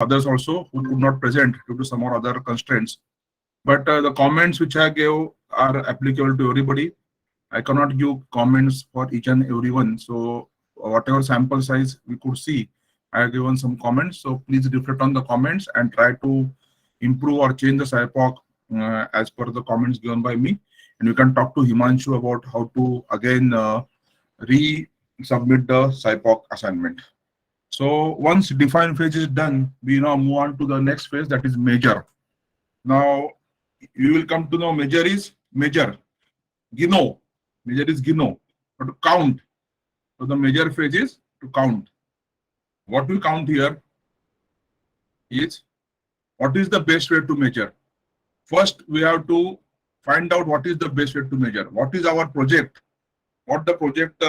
others also who could not present due to some or other constraints. But the comments which I gave are applicable to everybody. I cannot give comments for each and everyone. So whatever sample size we could see, I have given some comments. So please reflect on the comments and try to improve or change the SIPOC as per the comments given by me. And you can talk to Himanshu about how to again resubmit the SIPOC assignment. So once define phase is done, we now move on to the next phase, that is measure. Now you will come to know measure is measure. Gino. Measure is Gino. But to count. So the measure phase is to count. What we count here is what is the best way to measure. First, we have to find out what is the best way to measure. What is our project? What the project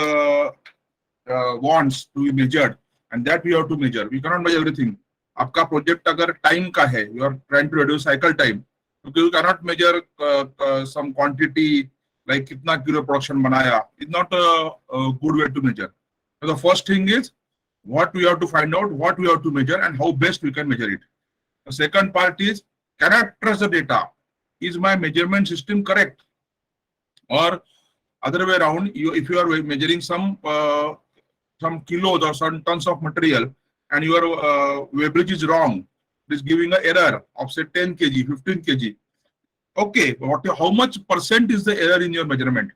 wants to be measured, and that we have to measure. We cannot measure everything. आपका project अगर time का है, you are trying to reduce cycle time, because you cannot measure some quantity like कितना kilo production बनाया. It's not a good way to measure. So the first thing is what we have to find out, what we have to measure, and how best we can measure it. The second part is, can I trust the data? Is my measurement system correct? Or other way around, if you are measuring some kilos or some tons of material and your weighbridge is wrong, it is giving an error of say 10 kg, 15 kg. Okay, how much percent is the error in your measurement?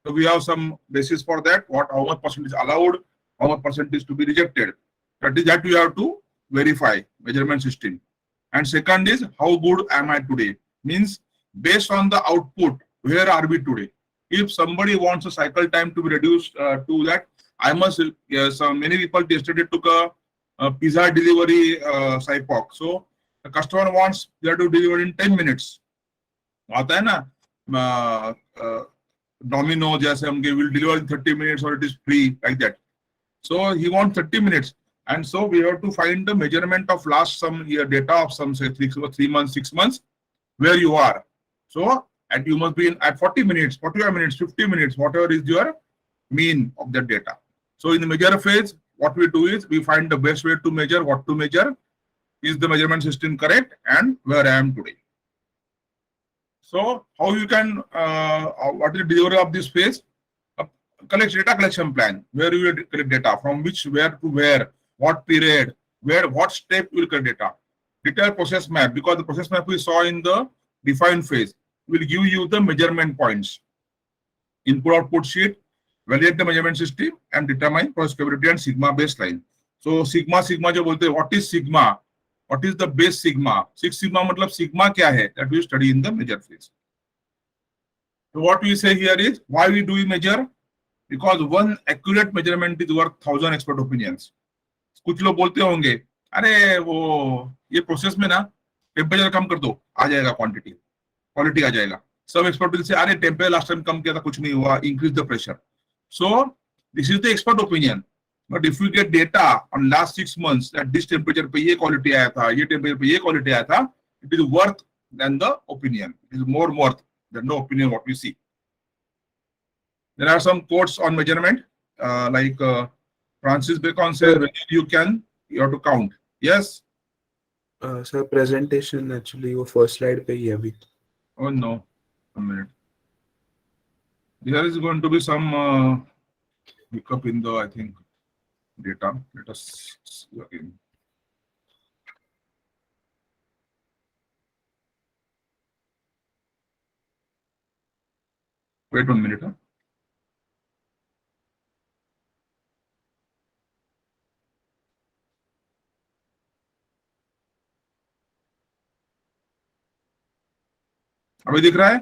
So we have some basis for that. How much percent is allowed, how much percent is to be rejected. That we have to verify measurement system. And second is, how good am I today? Means based on the output, where are we today? If somebody wants a cycle time to be reduced to that, I must. Many people yesterday took a pizza delivery SIPOC. So the customer wants they have to deliver in 10 minutes. आता है ना Domino जैसे हम will deliver in 30 minutes or it is free like that. So he wants 30 minutes, and so we have to find the measurement of last some year data of some say 3 months, 6 months, where you are. So and you must be at 40 minutes, 45 minutes, 50 minutes, whatever is your mean of that data. So in the measure phase, what we do is we find the best way to measure, what to measure, is the measurement system correct, and where I am today. So how you can, what is the delivery of this phase? Data collection plan, where you will collect data, from which, where to where, what period, where, what step you will collect data. Detailed process map, because the process map we saw in the define phase will give you the measurement points. Input output sheet, validate the measurement system and determine process capability and sigma baseline. So sigma जो बोलते हैं, what is sigma? What is the base sigma? 6 sigma मतलब sigma क्या है? That we study in the measure phase. So what we say here is, why we do measure? Because one accurate measurement is worth 1,000 expert opinions. कुछ लोग बोलते होंगे, अरे वो ये प्रोसेस में ना टेम्परेचर कम कर दो, आ जाएगा क्वालिटी आ जाएगा. Some expert will say, अरे टेम्परेचर लास्ट टाइम कम किया था, कुछ नहीं हुआ, increase the pressure. So this is the expert opinion. But if you get data on last 6 months that this temperature पे ये quality आया था, ये temperature पे ये quality आया था, it is worth than the opinion. It is more worth than the opinion what we see. There are some quotes on measurement, like Francis Bacon says, you have to count. Yes? Sir, presentation actually वो first slide पे ही है अभी. Oh no, a minute. There is going to be some hiccup in the, I think, data. Let us see again. Wait 1 minute. अभी दिख रहा है?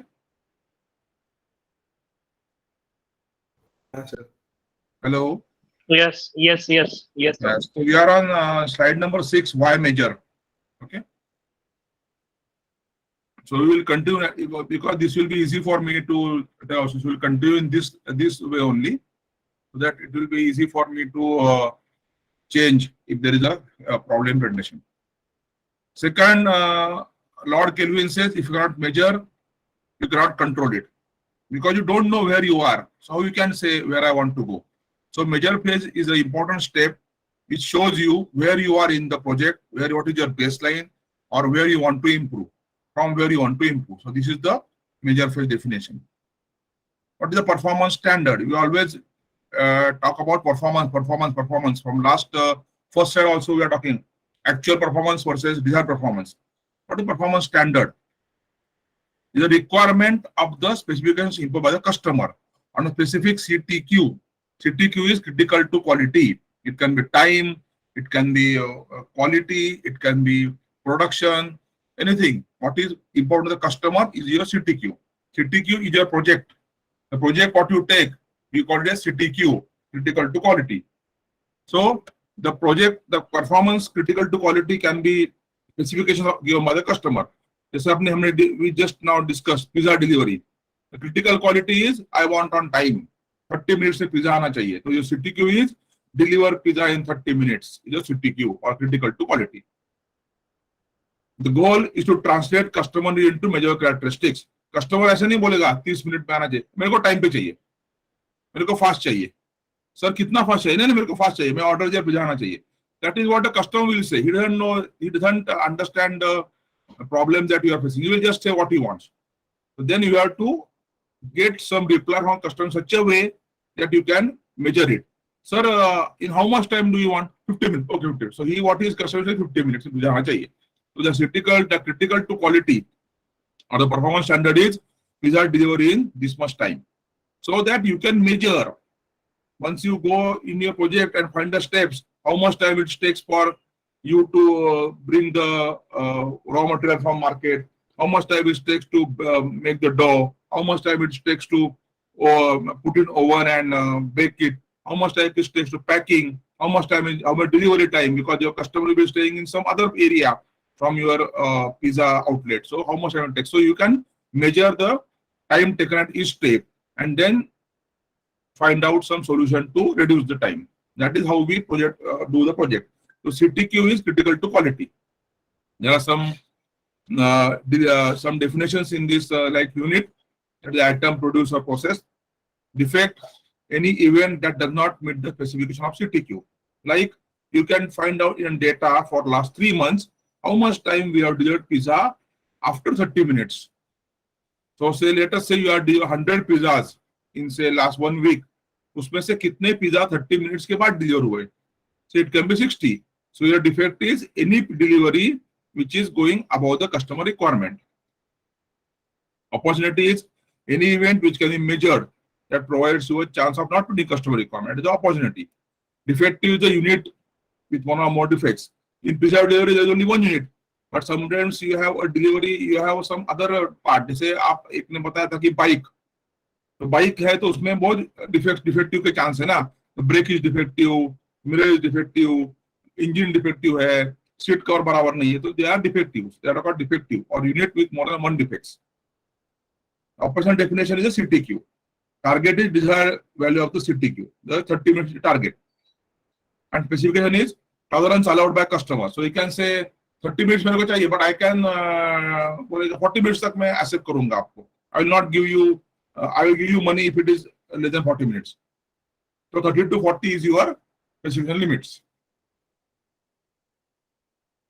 हाँ sir. Hello. Yes. Yes. So we are on slide number 6. Why measure? Okay. So we will continue because this will be easy for me to tell. So we will continue in this way only, so that it will be easy for me to change if there is a problem presentation. Second, Lord Kelvin says, if you cannot measure, you cannot control it, because you don't know where you are. So how you can say where I want to go? So measure phase is an important step It shows you where you are in the project, what is your baseline, or where you want to improve, from where you want to improve. So this is the measure phase definition. What is the performance standard? We always talk about performance. From last first slide also we are talking actual performance versus desired performance. What is performance standard? Is a requirement of the specifications imposed by the customer on a specific CTQ. CTQ is critical to quality. It can be time, it can be quality, it can be production, anything. What is important to the customer is your CTQ. CTQ is your project. The project what you take, we call it as CTQ, critical to quality. So the project, the performance critical to quality can be specifications given by the customer. We just now discussed pizza delivery. The critical quality is I want on time. 30 minutes से pizza आना चाहिए. So your CTQ is deliver pizza in 30 minutes. Is a CTQ or critical to quality. The goal is to translate customer into measure characteristics. Customer ऐसे नहीं बोलेगा 30 minute में आना चाहिए. मेरे को टाइम पे चाहिए, मेरे को फास्ट चाहिए. सर कितना फास्ट चाहिए? नहीं मेरे को फास्ट चाहिए, मैं ऑर्डर जब भिजाना चाहिए. That is what the customer will say. He doesn't know, he doesn't understand the problems that you are facing. He will just say what he wants. So then you have to get some reply from customer in such a way that you can measure it. Sir, in how much time do you want? 50 minutes. Okay, 50 minutes. So what is customer say 50 minutes. So the critical to quality or the performance standard is pizza delivery in this much time. So that you can measure once you go in your project and find the steps, how much time it takes for you to bring the raw material from market, how much time it takes to make the dough, how much time it takes to put in oven and bake it, how much time it takes to packing, how much delivery time, because your customer will be staying in some other area from your pizza outlet. So how much time it takes. So you can measure the time taken at each step and then find out some solution to reduce the time. That is how we do the project. So CTQ is critical to quality. There are some definitions in this like unit, that the item, produce or process. Defect, any event that does not meet the specification of CTQ. Like you can find out in data for last 3 months how much time we have delivered pizza after 30 minutes. So say let us say you are delivered 100 pizzas in say last 1 week. उसमें से कितने pizza 30 minutes के बाद deliver हुए? So it can be 60. So your defect is any delivery which is going above the customer requirement. Opportunity is any event which can be measured that provides you a chance of not meeting customer requirement. It is the opportunity. Defective is the unit with one or more defects. In pizza delivery, there is only one unit, but sometimes you have a delivery, you have some other part. जैसे आप एक ने बताया था कि bike, तो bike है तो उसमें बहुत डिफेक्टिव के चांस है ना. Brake is defective, mirror is defective, engine defective है, सीट कवर बराबर नहीं है, तो they are defective. They are called defective और unit with more than 1 defects. Operational definition is a CTQ. Target is desired value of the CTQ. The 30 minutes target. And specification is tolerance allowed by customer. So you can say 30 minutes मेरे को चाहिए, but I can 40 minutes तक मैं accept करूंगा आपको. I will not give you, I will give you money if it is less than 40 minutes. So 30 to 40 is your specification limits.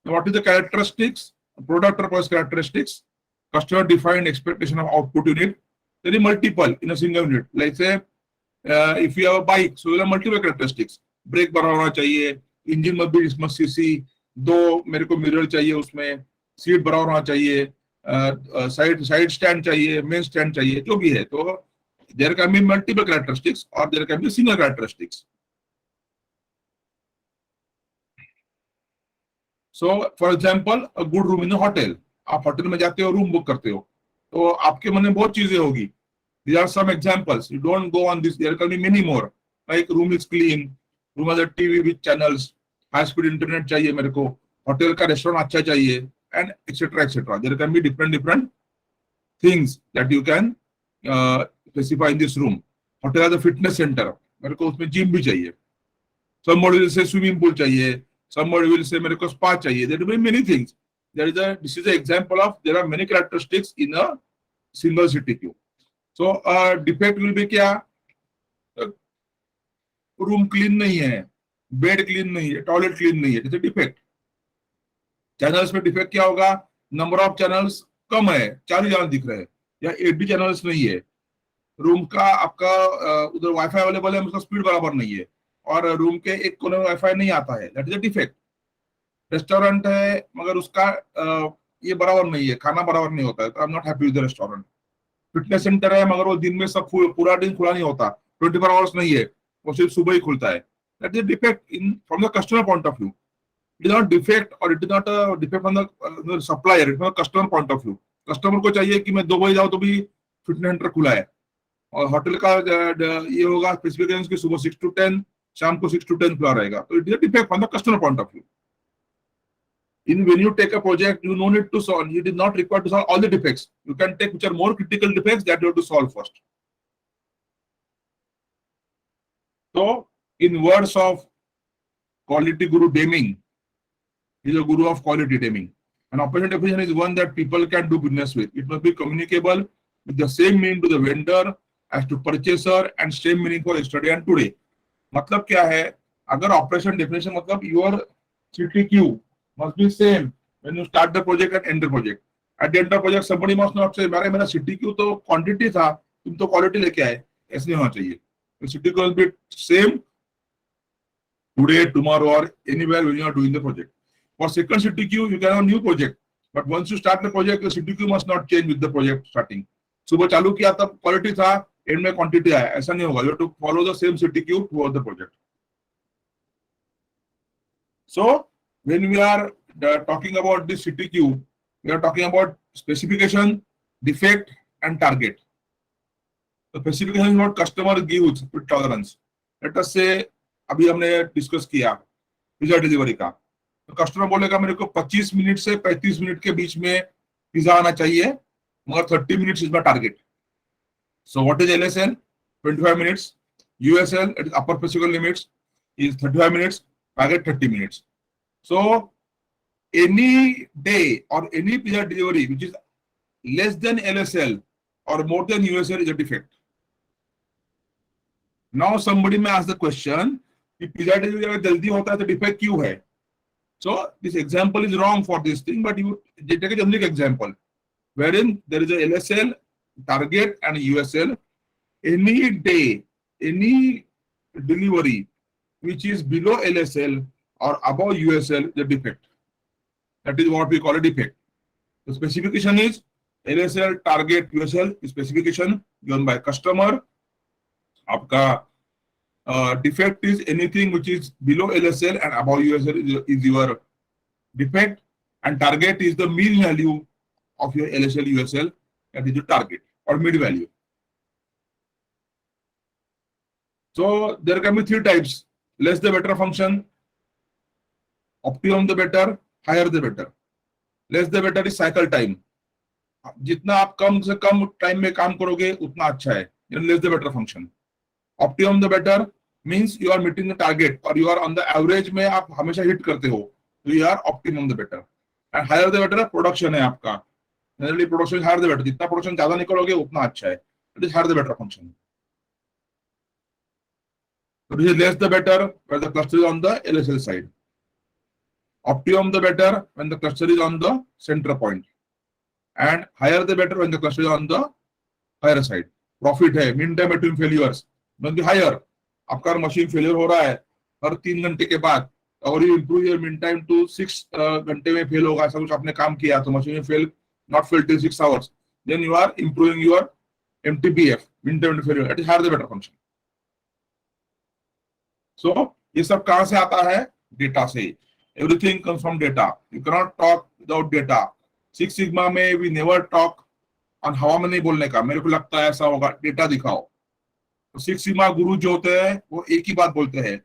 Now what is the characteristics? Product or process characteristics. Customer defined expectation of output unit. There is multiple in a single unit. Like say, if you have a bike, so you have multiple characteristics. Brake बड़ा होना चाहिए, engine must cc, 2 मेरे को mirror चाहिए उसमें, seat बड़ा होना चाहिए, side stand चाहिए, main stand चाहिए, जो भी है. तो there can be multiple characteristics or there can be single characteristics. So, for example, a good room in a hotel. आप होटल में जाते हो, रूम बुक करते हो, तो आपके मन में बहुत चीजें होगी. These are some examples. You don't go on this. There can be many more. Like room is clean, room has a TV with channels, high speed internet चाहिए मेरे को, होटल का रेस्टोरेंट अच्छा चाहिए, and etc etc. There can be different things that you can specify in this room. Hotel has a fitness center. मेरे को उसमें gym भी चाहिए. Somebody will say swimming pool चाहिए. Somebody will say मेरे को spa चाहिए. There will be many things. This is an example of there are many characteristics in a single CTQ. So defect will be क्या? Room clean नहीं है, bed clean नहीं है, toilet clean नहीं है, जैसे डिफेक्ट। चैनल्स में डिफेक्ट क्या होगा, नंबर ऑफ चैनल्स कम है, 4 ही चैनल दिख रहे हैं, या 80 चैनल्स नहीं है, रूम का आपका उधर वाईफाई अवेलेबल है, उसका स्पीड बराबर नहीं है, और रूम के एक कोने में वाईफाई नहीं आता है, that is a defect. Restaurant है मगर उसका ये बराबर नहीं है, खाना बराबर नहीं होता है, तो I am not happy with the restaurant. Fitness centre है मगर वो दिन में सब पूरा दिन खुला नहीं होता, 24 आवर्स नहीं है, वो सिर्फ सुबह ही खुलता है, that is defect in from the customer point of view. It is not defect और it is not a defect from the supplier, it from customer point of view. Customer को चाहिए कि मैं 2 बजे जाऊँ तो भी फिटनेस सेंटर खुला है, और होटल का ये होगा स्पेसिफिकेशन की सुबह 6 to 10, शाम को 6 to 10 खुला रहेगा, तो it is a defect from the customer point of view. In when you take a project, you no need to solve. It is not required to solve all the defects. You can take which are more critical defects that you have to solve first. So, in words of quality guru Deming, he is a guru of quality Deming. An operation definition is one that people can do business with. It must be communicable with the same meaning to the vendor as to purchaser and same meaning for yesterday and today. मतलब क्या है, अगर operation definition मतलब your CTQ must be same when you start the project and end the project. At the end of the project, somebody must not say, मेरा CTQ तो quantity था, तुम तो quality लेके आए, ऐसे नहीं होना चाहिए। The CTQ must be same today, tomorrow, or anywhere when you are doing the project. For second CTQ, you can have a new project, but once you start the project, the CTQ must not change with the project starting. सुबह चालू किया तब quality था, end में quantity आया, ऐसा नहीं होगा। You have to follow the same CTQ throughout the project. So, when we are talking about this CTQ, we are talking about specification, defect, and target. The specification is what customer gives with tolerance. Let us say, अभी हमने discuss किया pizza delivery का, तो customer बोलेगा मेरे को 25 minute से 35 minute के बीच में पिज्जा आना चाहिए, मगर 30 minutes is my target. So what is LSL? 25 minutes. USL, it is upper physical limits, is 35 minutes, target 30 minutes. So any day or any pizza delivery which is less than LSL or more than USL is a defect. Now somebody may ask the question, कि pizza delivery अगर जल्दी होता है तो defect क्यों है? So this example is wrong for this thing, but you take a generic example wherein there is a LSL, target, and USL. Any day, any delivery which is below LSL or above USL is a defect. That is what we call a defect. The specification is LSL, target, USL specification given by customer. आपका defect is anything which is below LSL and above USL is your defect, and target is the mean value of your LSL, USL, that is your target or mid value. So there can be 3 types: less the better function, optimum the better, higher the better. Less the better is cycle time. जितना आप कम से कम time में काम करोगे उतना अच्छा है, less the better function. Optimum the better means you are meeting the target or you are on the average में आप हमेशा हिट करते हो, तो you are optimum the better. And higher the better production है आपका, generally production is higher the better. जितना production ज्यादा निकलोगे उतना अच्छा है, it is higher the better function. So this is less the better where the cluster is on the LSL side. Optimum the better when the cluster is on the center point, and higher the better when the cluster is on the higher side. Profit है, mean time between failures must be higher. आपका machine failure हो रहा है हर 3 घंटे के बाद, और you improve your mean time to 6 घंटे में फेल होगा, ऐसा कुछ आपने काम किया तो मशीन में fail not fail till 6 hours, then you are improving your MTBF, mean time to failure, it is higher the better function. So ये सब कहां से आता है? डेटा से. Everything comes from data. You can not talk without data. 6 sigma में we never talk on हवा में नहीं बोलने का, मेरे को लगता है ऐसा होगा, डेटा दिखाओ. तो 6 सिग्मा गुरु जो होते हैं वो एक ही बात बोलते हैं,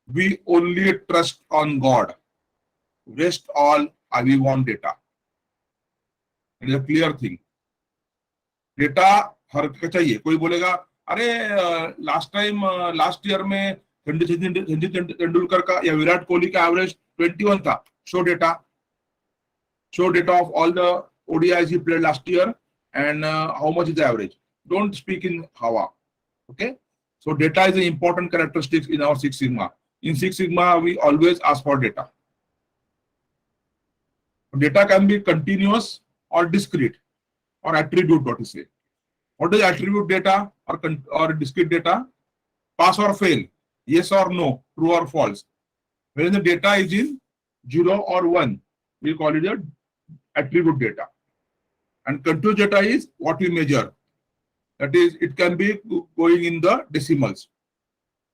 we only trust on God, rest all we want data. It is a clear thing. Data हर का चाहिए. कोई बोलेगा अरे लास्ट ईयर में संजय तेंदुलकर का या विराट कोहली का एवरेज 21 था. Show data of all the ODIs he played last year and how much is the average. Don't speak in Hawa. Okay, so data is an important characteristic in our 6 Sigma. In Six Sigma, we always ask for data. Data can be continuous or discrete or attribute, what to say. What is attribute data or discrete data? Pass or fail, yes or no, true or false. When the data is in 0 or 1, we call it a attribute data. And continuous data is what we measure. That is, it can be going in the decimals.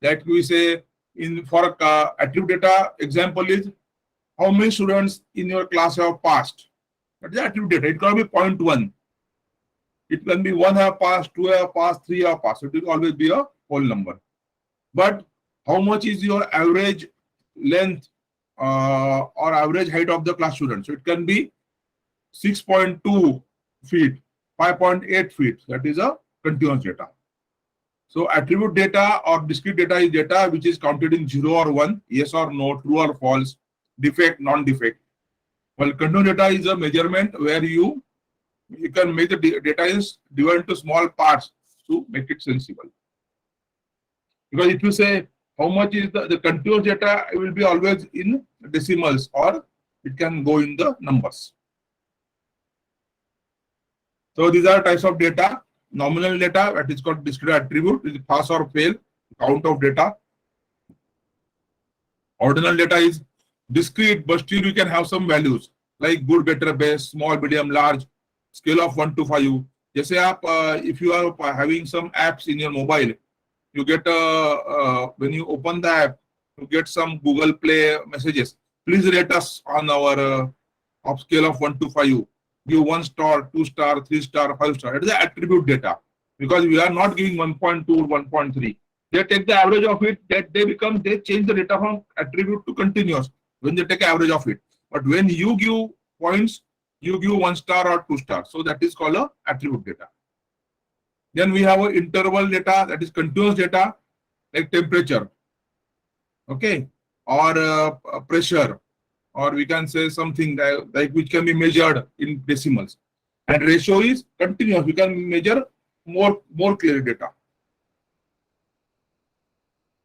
That we say for attribute data, example is how many students in your class have passed. That is attribute data. It can be 0.1. It can be 1 have passed, 2 have passed, 3 have passed. It will always be a whole number. But how much is your average length or average height of the class student? So it can be 6.2 feet, 5.8 feet. That is a continuous data. So attribute data or discrete data is data which is counted in 0 or 1, yes or no, true or false, defect, non-defect. Well, continuous data is a measurement where you can make the data is divided into small parts to make it sensible. Because if you say how much is the continuous data, it will be always in decimals or it can go in the numbers. So these are types of data. Nominal data, that is called discrete attribute, is pass or fail, count of data. Ordinal data is discrete, but still you can have some values like good, better, best, small, medium, large, scale of 1 to 5. जैसे आप if you are having some apps in your mobile, you get when you open the app, you get some Google Play messages. Please rate us on our scale of 1 to 5. Give 1 star, 2 star, 3 star, 5 star. It is the attribute data because we are not giving 1.2 or 1.3. They take the average of it. That they change the data from attribute to continuous when they take average of it. But when you give points, you give 1 star or 2 stars. So that is called a attribute data. Then we have a interval data, that is continuous data, like temperature, okay, or pressure, or we can say something like which can be measured in decimals. And ratio is continuous. We can measure more clear data.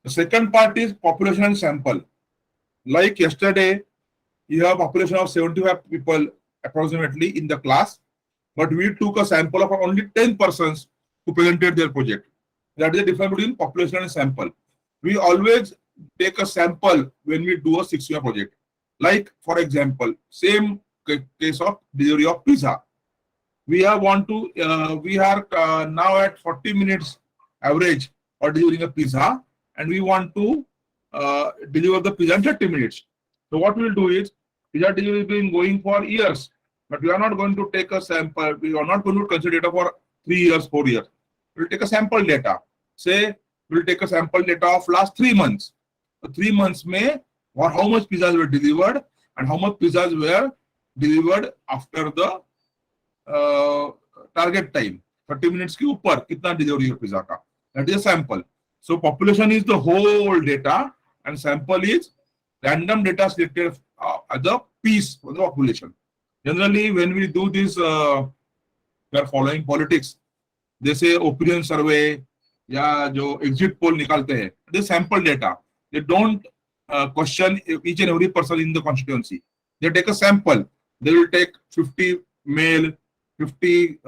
The second part is population and sample. Like yesterday, you have a population of 75 people approximately in the class, but we took a sample of only 10 persons who presented their project. That is the difference between population and sample. We always take a sample when we do a 6-year project. Like, for example, same case of delivery of pizza. We are now at 40 minutes average for delivering a pizza, and we want to deliver the pizza in 30 minutes. So what we will do is, pizza delivery has been going for years, but we are not going to take a sample. We are not going to consider data for 3 years, 4 years. We will take a sample data. Say, we will take a sample data of last 3 months. So 3 months may, or how much pizzas were delivered and how much pizzas were delivered after the target time. 30 minutes के ऊपर कितना delivery है pizza का. That is a sample. So population is the whole data and sample is random data selected as a piece of the population. Generally, when we do this, we are following politics. They say opinion survey या जो exit poll निकालते हैं. This sample data. They don't question each and every person in the constituency. They take a sample. They will take 50 male, 50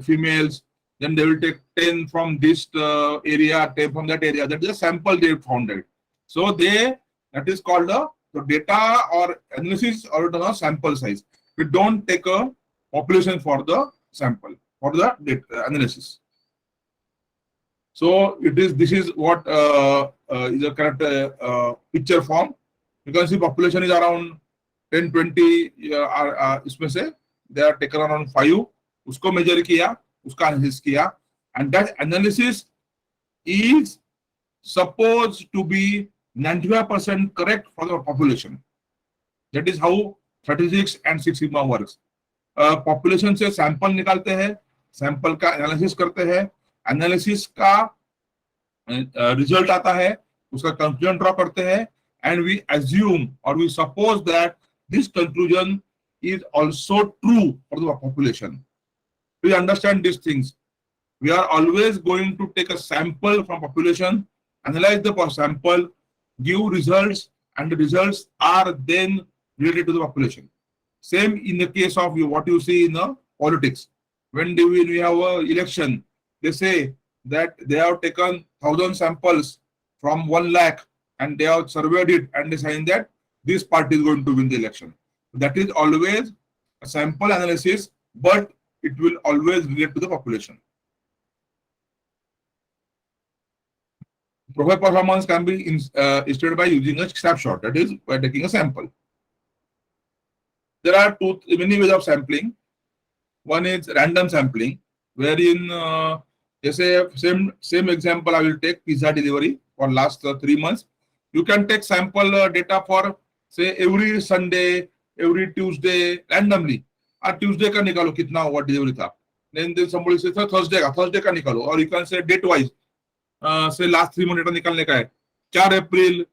females. Then they will take 10 from this area, 10 from that area. That is a sample they found it. So that is called the data or analysis or the sample size. We don't take a population for the sample, for the data analysis. So this is what is a correct picture form. You can see population is around 10-20. इसमें से they are taken around 5. उसको measure किया, उसका analysis किया, and that analysis is supposed to be 95% correct for the population. That is how statistics and Six Sigma works. Population से sample निकालते हैं, sample का analysis करते हैं, analysis का result आता है, उसका conclusion draw करते हैं, and we assume or we suppose that this conclusion is also true for the population. We understand these things. We are always going to take a sample from population, analyze the sample, give results, and the results are then related to the population. Same in the case of what you see in the politics. When we have an election, they say that they have taken 1,000 samples from 1 lakh and they have surveyed it and they say that this party is going to win the election. That is always a sample analysis, but it will always relate to the population. Profile performance can be illustrated by using a snapshot, that is, by taking a sample. There are many ways of sampling. One is random sampling, wherein say same example I will take pizza delivery for last 3 months. You can take sample data for say every Sunday, every Tuesday randomly. Tuesday का निकालो कितना हुआ delivery था. Then somebody says Thursday का निकालो, or you can say date wise. Say last 3 months data निकालने का है 4 अप्रैल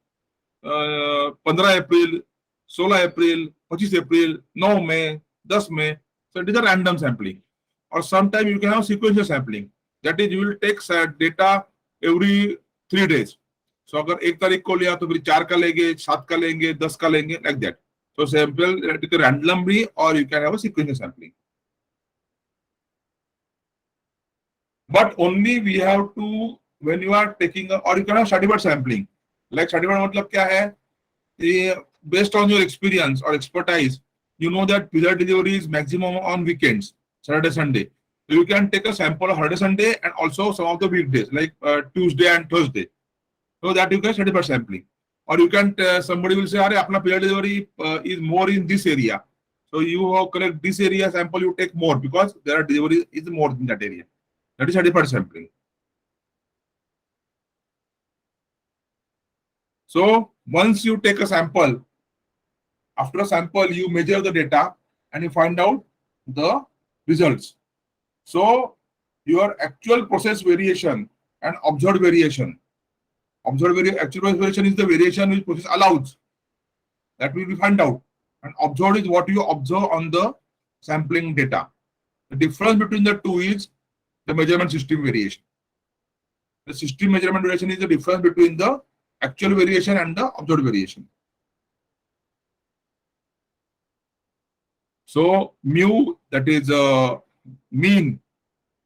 15 अप्रैल 16 अप्रैल 25 अप्रैल 9 मई 10 मई. So it is a random sampling. Or sometimes you can have sequential sampling. That is, you will take data every 3 days. So अगर 1 तारीख को लिया तो फिर 4 का लेंगे, 7 का लेंगे, 10 का लेंगे, like that. So sample randomly, or you can have a sequential sampling. But only we have to, when you are taking or you can have stratified sampling. Like stratified मतलब क्या है? Based on your experience or expertise, you know that pizza delivery is maximum on weekends, Saturday, Sunday. So you can take a sample of Saturday, Sunday, and also some of the weekdays like Tuesday and Thursday. So that you can certify sampling. Or you can, somebody will say, apna pizza delivery is more in this area. So you collect this area sample, you take more because there are delivery is more in that area. That is certified sampling. So once you take a sample, after a sample, you measure the data and you find out the results. So your actual process variation and observed variation. Actual variation is the variation which process allows. That will be found out. And observed is what you observe on the sampling data. The difference between the two is the measurement system variation. The system measurement variation is the difference between the actual variation and the observed variation. So mu, that is mean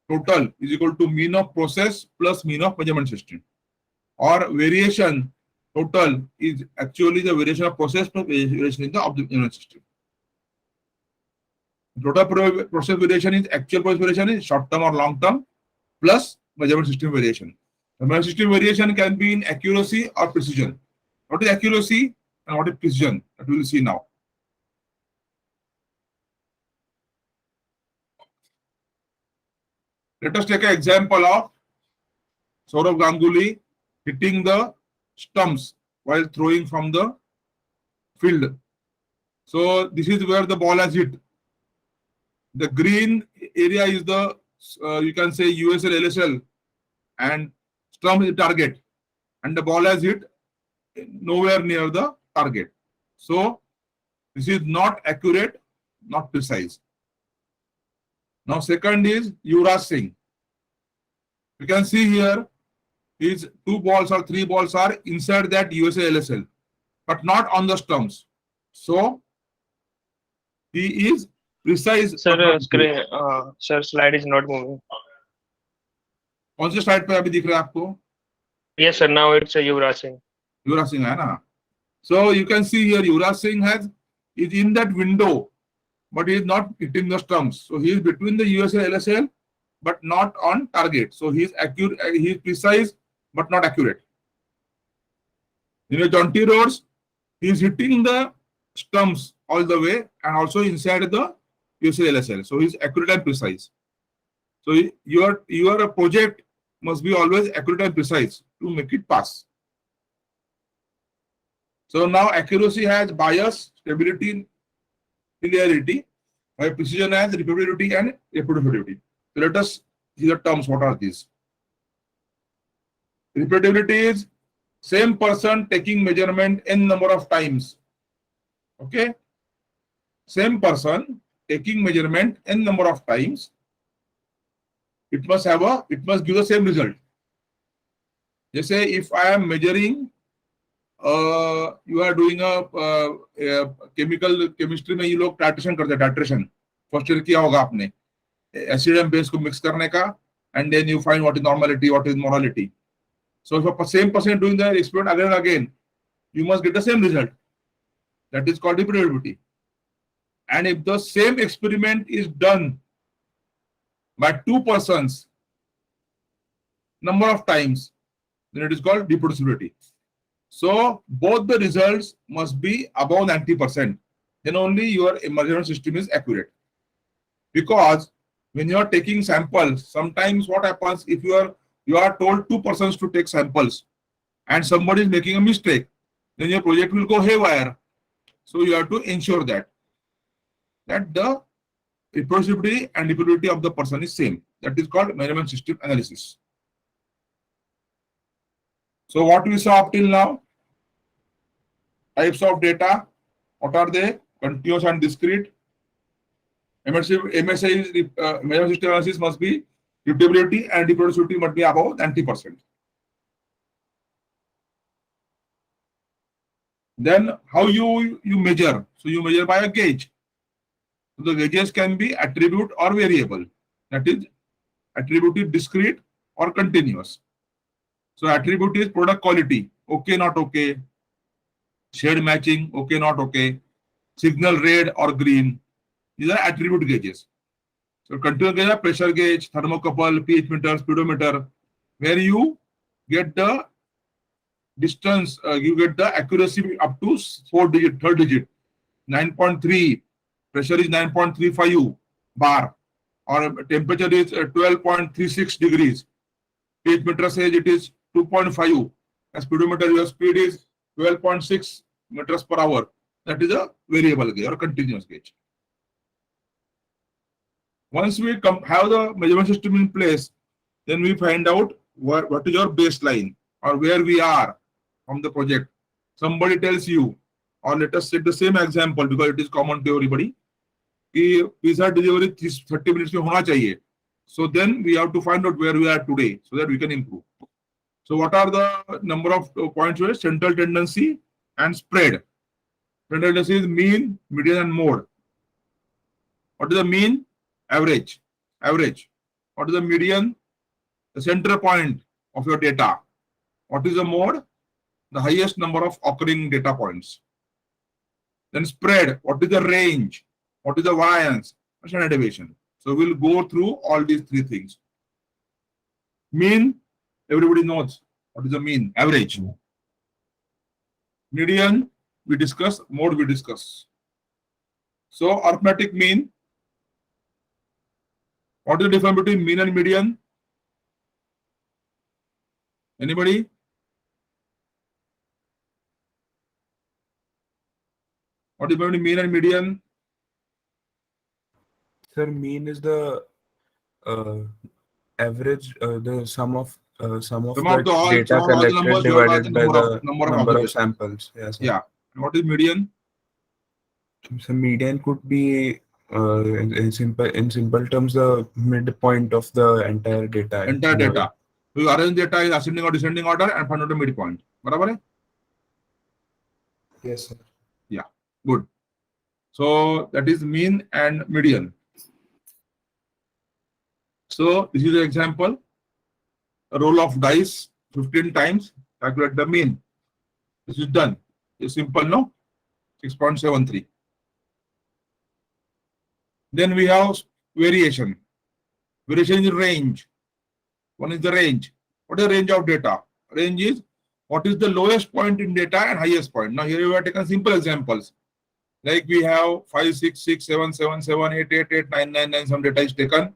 total, is equal to mean of process plus mean of measurement system. Or variation total is actually the variation of process plus variation in the measurement system. Total process variation is actual process variation is short term or long term plus measurement system variation. The measurement system variation can be in accuracy or precision. What is accuracy and what is precision? That we will see now. Let us take an example of Sourav Ganguly hitting the stumps while throwing from the field. So this is where the ball has hit. The green area is the, you can say USL, LSL, and stump is the target. And the ball has hit nowhere near the target. So this is not accurate, not precise. Now second is Yuvraj Singh. You can see here his 2 balls or 3 balls are inside that USA LSL, but not on the stumps. So he is precise. Sir, screen, sir, slide is not moving. कौन सी slide पे अभी दिख रहा है आपको? Yes, sir. Now it's Yuvraj Singh. Yuvraj Singh है ना? So you can see here Yuvraj Singh is in that window, but he is not hitting the stumps. So he is between the USA LSL, but not on target. So he is accurate, he is precise, but not accurate. In a jaunty roads, he is hitting the stumps all the way and also inside the USA LSL. So he is accurate and precise. So your project must be always accurate and precise to make it pass. So now accuracy has bias, stability, linearity, while precision has repeatability and reproducibility. So let us see the terms. What are these? Repeatability is same person taking measurement n number of times. Okay? Same person taking measurement n number of times. It must give the same result. Just say if I am measuring you are doing a chemical chemistry में ये लोग titration करते हैं, titration first year किया होगा आपने, acid and base को mix करने का, and then you find what is normality, what is morality. So if a same person doing the experiment again and again, you must get the same result. That is called reproducibility. And if the same experiment is done by two persons number of times, then it is called reproducibility. So both the results must be above 90%. Then only your measurement system is accurate. Because when you are taking samples, sometimes what happens if you are told two persons to take samples and somebody is making a mistake, then your project will go haywire. So you have to ensure that the reproducibility and reproducibility of the person is same. That is called measurement system analysis. So what we saw up till now, types of data, what are they? Continuous and discrete. MSI is, measurement system analysis must be repeatability and reproducibility must be above 90%. Then how you measure? So you measure by a gauge. So the gauges can be attribute or variable. That is attribute discrete or continuous. So attribute is product quality, okay, not okay. Shade matching, okay, not okay. Signal red or green. These are attribute gauges. So continuous gauge are pressure gauge, thermocouple, pH meter, speedometer, where you get the distance, you get the accuracy up to 4 digit, third digit, 9.3. Pressure is 9.35 bar, or temperature is 12.36 degrees. pH meter says it is 2.5. As speedometer, your speed is 12.6 meters per hour. That is a variable gauge or continuous gauge. Once we have the measurement system in place, then we find out what is your baseline or where we are from the project. Somebody tells you, or let us take the same example because it is common to everybody, कि pizza delivery 30 minutes में होना चाहिए. So then we have to find out where we are today so that we can improve. So what are the number of points where central tendency and spread? Central tendency is mean, median, and mode. What is the mean? Average. Average. What is the median? The center point of your data. What is the mode? The highest number of occurring data points. Then spread. What is the range? What is the variance? Standard deviation. So we'll go through all these three things. Mean, everybody knows what is the mean. Average. Median, we discuss. Mode, we discuss. So arithmetic mean. What is the difference between mean and median? Anybody? What is between mean and median? Sir, mean is the average, the sum of the all data collected numbers divided by the number of number of observations. samples. Yes, sir. Yeah. And what is median? So median could be in simple terms the midpoint of the entire data. Entire data. So you arrange data in ascending or descending order and find out the midpoint. बराबर है? Yes, sir. Yeah. Good. So that is mean and median. So this is an example. A roll of dice 15 times, calculate the mean. This is done. It's simple, no? 6.73. Then we have variation. Variation is range. One is the range. What is the range of data? Range is what is the lowest point in data and highest point. Now here we have taken simple examples. Like we have 5, 6, 6, 7, 7, 7, 8, 8, 8, 9, 9, 9, some data is taken.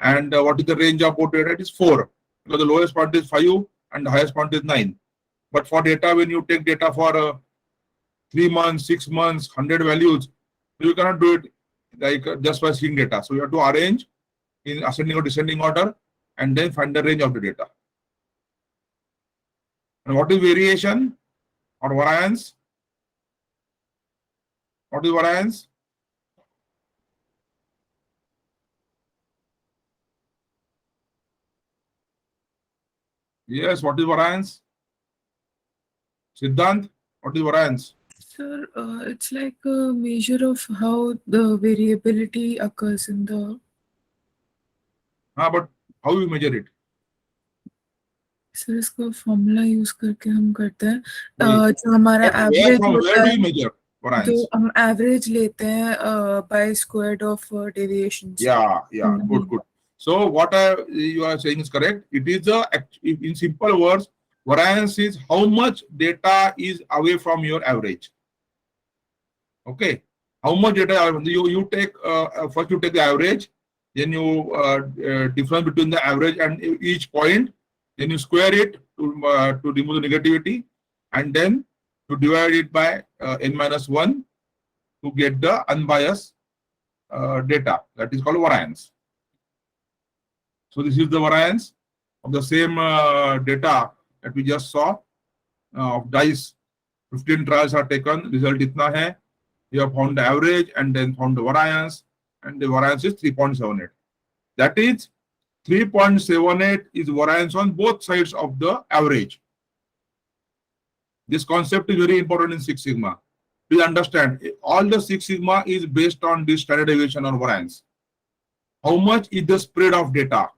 And what is the range of both data? It is 4. Because the lowest point is 5 and the highest point is 9. But for data, when you take data for 3 months, 6 months, 100 values, you cannot do it like just by seeing data. So you have to arrange in ascending or descending order and then find the range of the data. And what is variation or variance? What is variance? Yes, what is variance? Siddhant, what is variance? Sir, it's like a measure of how the variability occurs in the. But how you measure it? Sir इसको formula use करके हम करते हैं वही। जो हमारा But where average from होता where do है you measure जो variance? हम एवरेज लेते हैं by squared of deviations Yeah, good. So what you are saying is correct. It is in simple words, variance is how much data is away from your average. Okay, how much data you take? First you take the average, then you difference between the average and each point, then you square it to remove the negativity, and then to divide it by n-1 to get the unbiased data. That is called variance. So this is the variance of the same data that we just saw of dice. 15 trials are taken. Result itna hai. You have found the average and then found the variance, and the variance is 3.78. That is 3.78 is variance on both sides of the average. This concept is very important in Six Sigma. Please understand, all the Six Sigma is based on this standard deviation or variance. How much is the spread of data?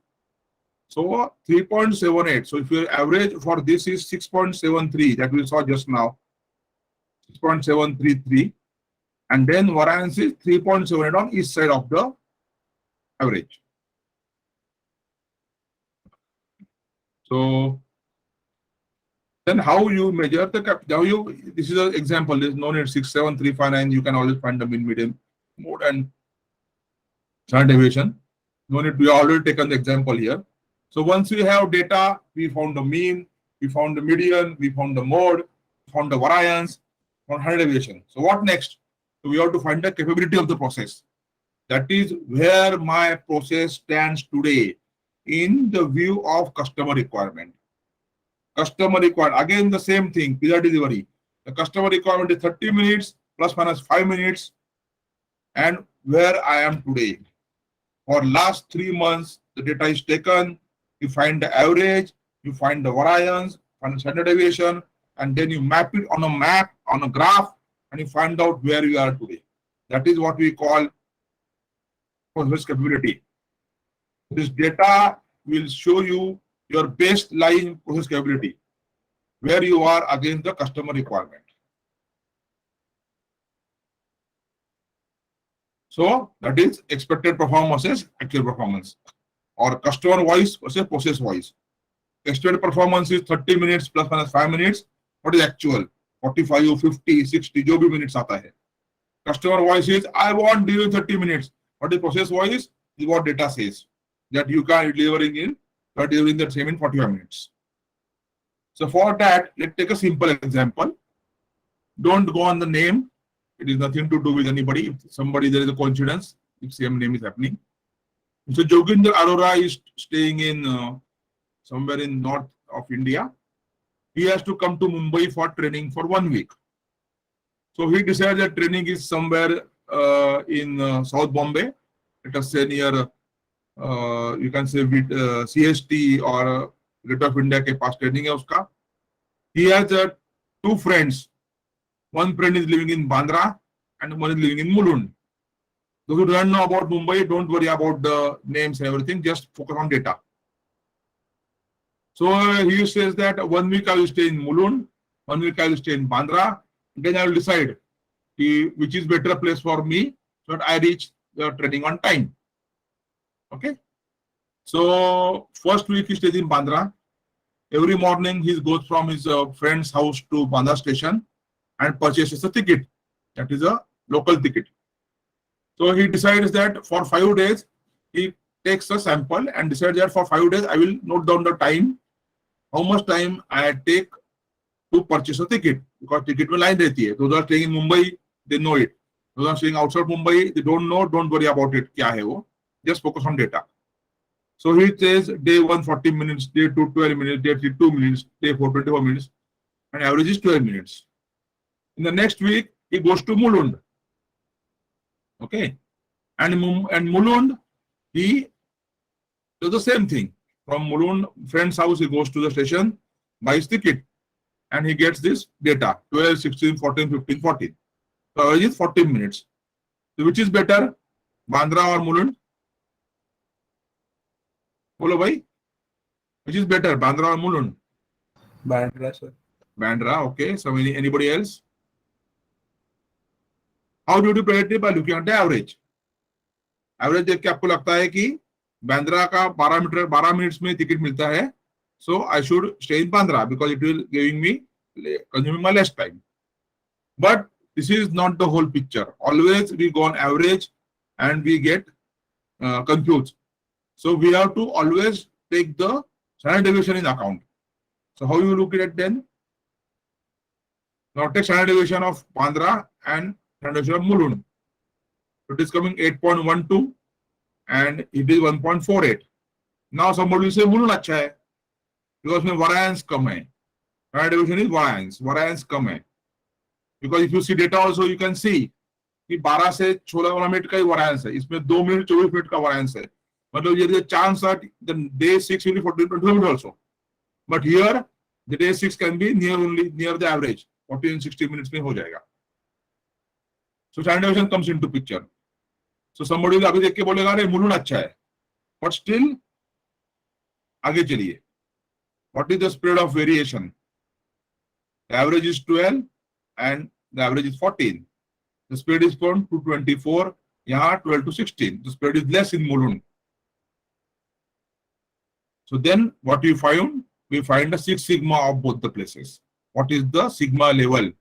So 3.78. So if your average for this is 6.73 that we saw just now, 6.733, and then variance is 3.78 on each side of the average. So then how you measure the this is an example. There's no need 6, 7, 3, 5, 9. You can always find the mean, median, mode, and standard deviation. No need. We already taken the example here. So once we have data, we found the mean, we found the median, we found the mode, found the variance, found standard deviation. So what next? So we have to find the capability of the process. That is where my process stands today in the view of customer requirement. Customer requirement, again the same thing, pizza delivery. The customer requirement is 30 minutes plus minus 5 minutes, and where I am today. For last 3 months, the data is taken, you find the average, you find the variance, find the standard deviation, and then you map it on a map, on a graph, and you find out where you are today. That is what we call process capability. This data will show you your baseline process capability, where you are against the customer requirement. So that is expected performance versus actual performance, or customer voice versus process voice. Expected performance is 30 minutes plus minus 5 minutes. What is actual? 45, 50, 60, जो भी minutes आता है. Customer voice is, I want deliver 30 minutes. What is process voice? Is what data says that you can delivering that same in 45 minutes. So for that, let's take a simple example. Don't go on the name. It is nothing to do with anybody. If somebody, there is a coincidence, if same name is happening. So Joginder Arora is staying in somewhere in north of India. He has to come to Mumbai for training for 1 week. So he decided that training is somewhere in South Bombay. Let us say near, you can say with CST or Gate of India के पास training है उसका. He has 2 friends. One friend is living in Bandra and one is living in Mulund. Those who don't know about Mumbai, don't worry about the names and everything, just focus on data. So he says that 1 week I will stay in Mulund, 1 week I will stay in Bandra, then I will decide which is better place for me so that I reach the training on time. Okay. So first week he stays in Bandra. Every morning he goes from his friend's house to Bandra station and purchases a ticket. That is a local ticket. So he decides that for 5 days he takes a sample and decides that for 5 days I will note down the time, how much time I take to purchase a ticket, because ticket में line रहती है. Those are staying in Mumbai, they know it. Those are staying outside Mumbai, they don't know, don't worry about it. क्या है वो? Just focus on data. So he says day 1 40 minutes, day 2 12 minutes, day 3 2 minutes, day 4 24 minutes, and average is 12 minutes. In the next week, he goes to Mulund. Okay, and Mulund, he does the same thing. From Mulund, friend's house, he goes to the station, buys ticket. and he gets this data 12, 16, 14, 15, 14. So average is 14 minutes. So which is better, Bandra or Mulund? Bolo bhai, which is better, Bandra or Mulund? Bandra, sir. Bandra, okay. So anybody else? How do you predict it? By looking at the average. Average देख के आपको लगता है कि बांद्रा का 12 minutes में ticket मिलता है. So I should stay in Bandra because it will giving me consuming my less time. But this is not the whole picture. Always we go on average and we get confused. So we have to always take the standard deviation in account. So how you look at it then? Now take standard deviation of Bandra and standard deviation of Mulund. It is coming 8.12 and it is 1.48. Now somebody will say Mulund अच्छा है because में variance कम है. Standard deviation is variance कम है. Because if you see data also you can see कि 12 से 16 minute का ही variance है. इसमें 2 मिनट 24 मिनट का variance है. मतलब ये the chance that the day 6 will be 14 minutes also. But here the day 6 can be near the average. 14 60 minutes में हो जाएगा. So standard deviation comes into picture. So somebody will अभी देख के बोलेगा अरे मुलुंड अच्छा है. But still आगे चलिए. What is the spread of variation? The average is 12 and the average is 14. The spread is from 2 to 24. यहाँ 12 to 16. The spread is less in Mulund. So then what we find? We find the 6 sigma of both the places. What is the sigma level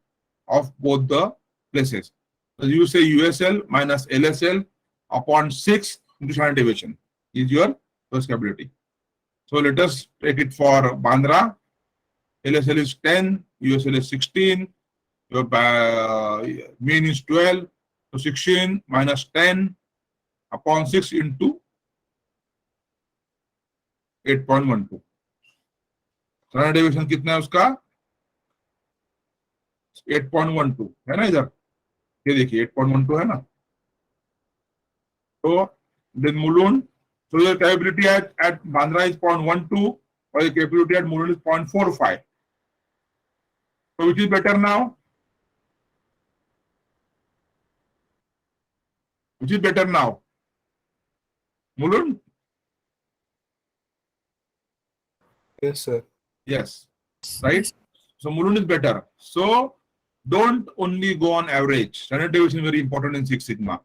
of both the places? So you say USL minus LSL upon 6 into standard deviation is your probability. So let us take it for Bandra. LSL is 10, USL is 16, your mean is 12, so 16 minus 10 upon 6 into 8.12. Standard deviation कितना है उसका? 8.12 है ना इधर? ये देखिए 8.12 है ना? So then Mulund, so your capability at Bandra is 0.12 or the capability at Mulund is 0.45. So which is better now? Which is better now? Mulund? Yes, sir. Yes. Right? So Mulund is better. So don't only go on average. Standard deviation is very important in Six Sigma.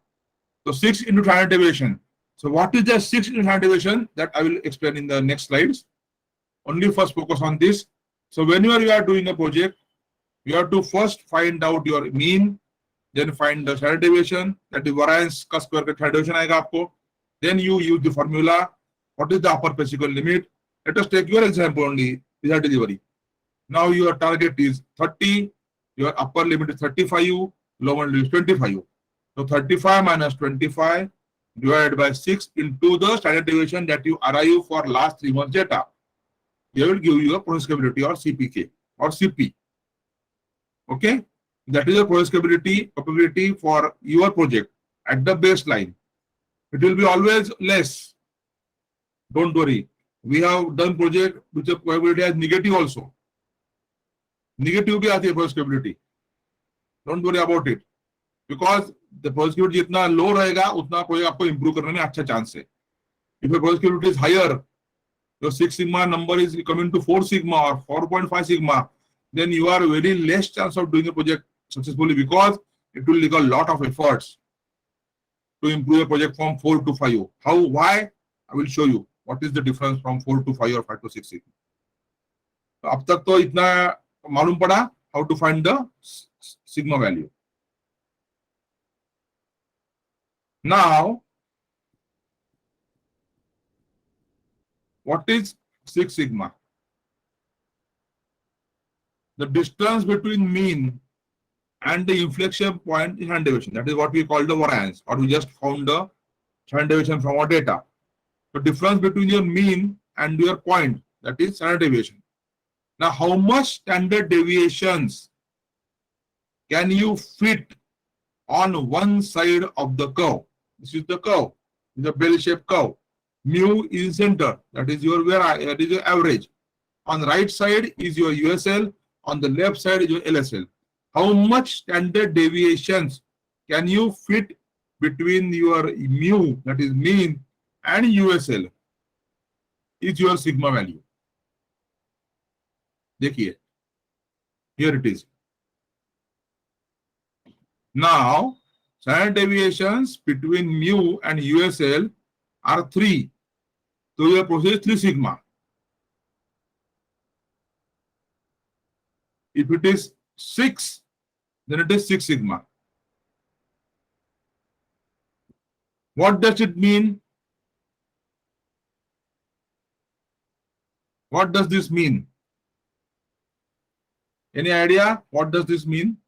So 6 into standard deviation. So what is the 6 into standard deviation? That I will explain in the next slides. Only first focus on this. So whenever you are doing a project, you have to first find out your mean, then find the standard deviation, that is variance का square का standard deviation आएगा आपको. Then you use the formula. What is the upper physical limit? Let us take your example only. Result delivery. Now your target is 30, your upper limit is 35, lower limit is 25. So 35 minus 25 divided by 6 into the standard deviation that you arrive for last 3 months data. They will give you a probability or CPK or CP. Okay, that is a probability for your project at the baseline. It will be always less. Don't worry. We have done project which the probability has negative also. Negative भी आती है probability. Don't worry about it. Because the probability जितना low रहेगा उतना project आपको improve करने में अच्छा chance है. If the probability is higher, your 6 sigma number is coming to 4 sigma or 4.5 sigma, then you are very less chance of doing the project successfully because it will take a lot of efforts to improve a project from 4 to 5. How? Why? I will show you what is the difference from 4 to 5 or 5 to 6 sigma. तो अब तक तो इतना मालूम पड़ा how to find the sigma value. Now, what is 6 sigma? The distance between mean and the inflection point in standard deviation. That is what we call the variance, or we just found the standard deviation from our data. The difference between your mean and your point, that is standard deviation. Now, how much standard deviations can you fit on one side of the curve? This is the curve, the bell-shaped curve. Mu is center, that is your average. On the right side is your USL, On the left side is your LSL. How much standard deviations can you fit between your mu, that is mean, and USL is your sigma value. देखिए, here it is. Now, standard deviations between mu and USL are 3. So your process is 3 sigma. If it is 6, then it is 6 sigma. What does it mean? What does this mean? Any idea? What does this mean?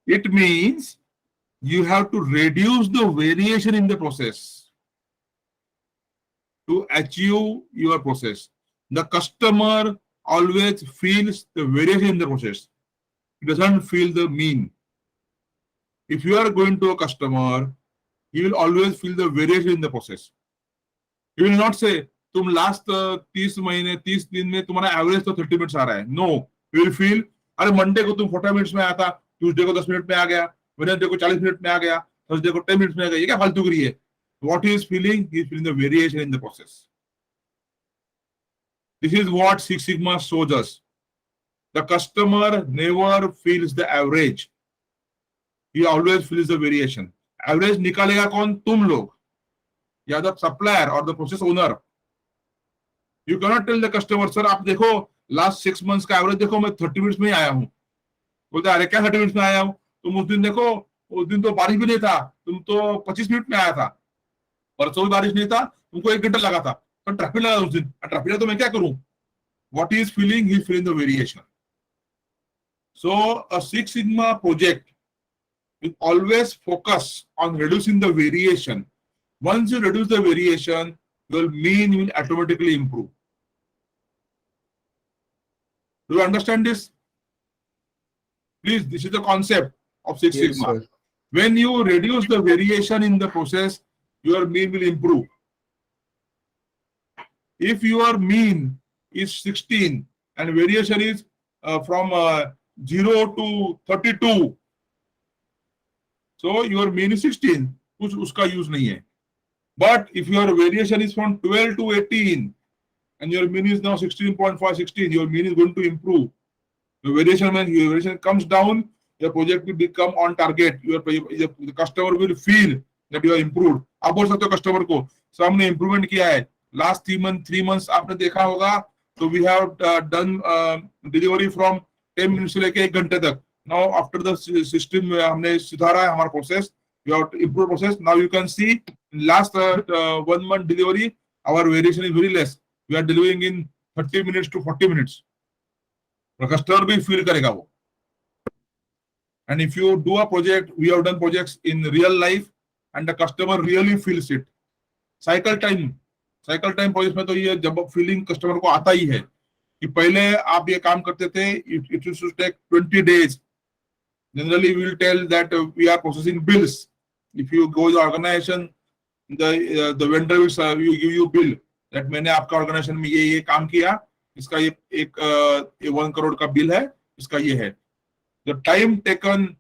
It means you have to reduce the variation in the process to achieve your process. The customer always feels the variation in the process. He doesn't feel the mean. If you are going to a customer, he will always feel the variation in the process. He will not say, तुम last 30 महीने 30 दिन में तुम्हारा average तो 30 minutes आ रहा है. No, you will feel अरे Monday को तुम 40 मिनट्स में आया था, ट्यूसडे को 10 मिनट में आ गया, वेडनेसडे को 40 मिनट में आ गया, थर्सडे को 10 मिनट्स में आ गया. ये क्या फालतूगिरी है? What he is feeling? He is feeling the variation in the process. This is what Six Sigma shows us. The customer never feels the average. He always feels the variation. Average निकालेगा कौन? तुम लोग, या the supplier or the process owner. You cannot tell the customer, sir, आप देखो last 6 months का average देखो, मैं 30 मिनट्स में ही आया हूँ. बोलते अरे क्या 30 मिनट्स में आया हूँ? तुम उस दिन देखो, उस दिन तो बारिश भी नहीं था, तुम तो 25 मिनट में आया था. परसों भी बारिश नहीं था, तुमको 1 घंटा लगा था, तो ट्रैफिक लगा उस दिन. ट्रैफिक तो मैं क्या करूं? What he is feeling? He is feeling the variation. So a Six Sigma project will always focus on reducing the variation. Once you reduce the variation, your mean will automatically improve. Do you understand this? Please, this is the concept of Six Yes, Sigma. sir. When you reduce the variation in the process, your mean will improve. If your mean is 16 and variation is from 0 to 32, so your mean is 16, कुछ उसका use नहीं है. But if your variation is from 12 to 18 and your mean is now 16.5, 16, your mean is going to improve. The variation, when your variation comes down, your project will become on target. The customer will feel that you are improved. आप बोल सकते हो customer को, sir हमने improvement किया है, last 3 months आपने देखा होगा, तो we have done delivery from 10 minutes से लेके 1 घंटे तक. नाउ आफ्टर द सिस्टम हमने सुधारा है हमारा process, we have improve process. Now you can see last 1 month delivery our variation is very less. We are delivering in 30 minutes to 40 minutes. Customer भी feel करेगा वो. And if you do a project, we have done projects in real life and the customer really feels it. Cycle time project में तो ये जब feeling customer को आता ही है कि पहले आप ये काम करते थे, it used to take 20 days. Generally we will tell that we are processing bills. If you go to the organization, the vendor will give you bill that मैंने आपका ऑर्गेनाइजेशन में ये काम किया, इसका ये 1 crore का बिल है, इसका ये है. The time taken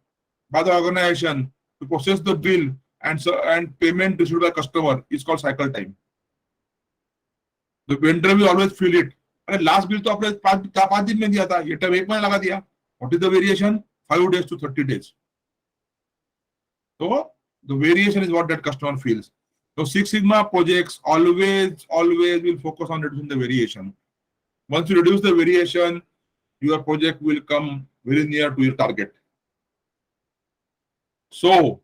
by the organization to process the bill and payment received by customer is called cycle time. The vendor will always feel it. अरे last bill तो आपने 5 दिन में दिया था, ये टाइम 1 महीना लगा दिया. What is the variation? 5 days to 30 days. So the variation is what that customer feels. So Six Sigma projects always will focus on reducing the variation. Once you reduce the variation, your project will come very near to your target. So